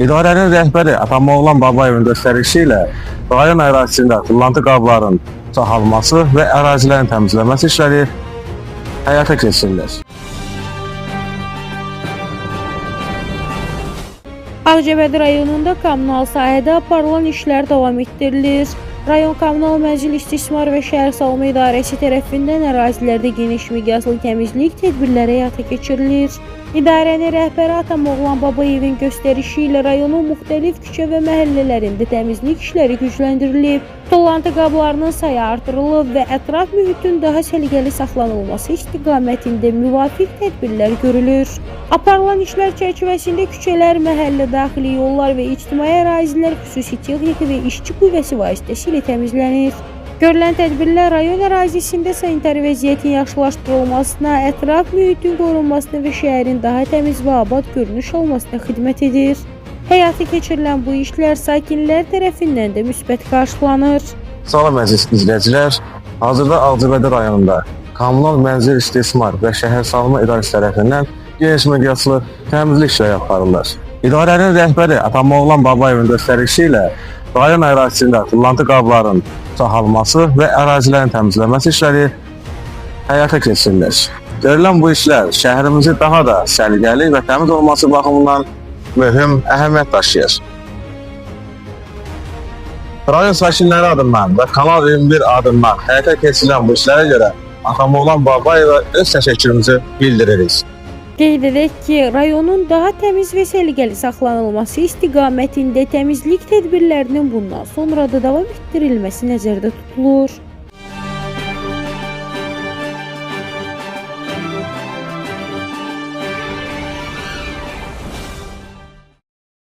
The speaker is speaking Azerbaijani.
İdarənin rəhbəri Atamoğlan Babayevin göstərişi ilə rayon ərazisində tullantı qabların çoxalması və ərazilərin təmizlənməsi işləri həyata keçirilir. Ağcabədi rayonunda kommunal sahədə aparılan işlər davam etdirilir. Rayon Kommunal Mənzil İstismar və Şəhər Salma İdarəsi tərəfindən ərazilərdə geniş miqyaslı təmizlik tədbirləri həyata keçirilir. İdarənin rəhbəri Atamoğlan Babayevin göstərişi ilə rayonun müxtəlif küçə və məhəllələrində təmizlik işləri gücləndirilib. Tullantı qablarının sayı artırılıb və ətraf mühitin daha səliqəli saxlanılması istiqamətində müvafiq tədbirlər görülür. Aparılan işlər çərçivəsində küçələr, məhəllə daxili yollar və ictimai ərazilər xüsusi texnika və işçi qüvvəsi vasitəsilə təmizlənir. Görülən tədbirlər rayon ərazisində sanitar vəziyyətin yaxşılaşdırılmasına, ətraf mühitin qorunmasına və şəhərin daha təmiz və abad görünüş almasına xidmət edir. Həyata keçirilən bu işlər sakinlər tərəfindən də müsbət qarşılanır. Salam əziz izləyicilər, hazırda Ağcabədi rayonunda Kommunal Mənzil İstismar və Şəhər Salma İdarəsi tərəfindən geniş miqyaslı təmizlik işləri aparılır. İdarənin rəhbəri Atamoğlan Babayevin göstərişi ilə rayon ərazisində tullantı qabların çoxalması və ərazilərin təmizlənməsi işləri həyata keçirilir. Görülən bu işlər şəhərimizi daha da səliqəli və təmiz olması baxımından mühüm əhəmiyyət daşıyır. Rayon sakinləri adından və Kanal 21 adından həyata keçirilən bu işlərə görə Atamoğlan Babayevə öz təşəkkürümüzü bildiririk. Qeyd edək ki, rayonun daha təmiz və səliqəli saxlanılması istiqamətində təmizlik tədbirlərinin bundan sonra da davam etdirilməsi nəzərdə tutulur.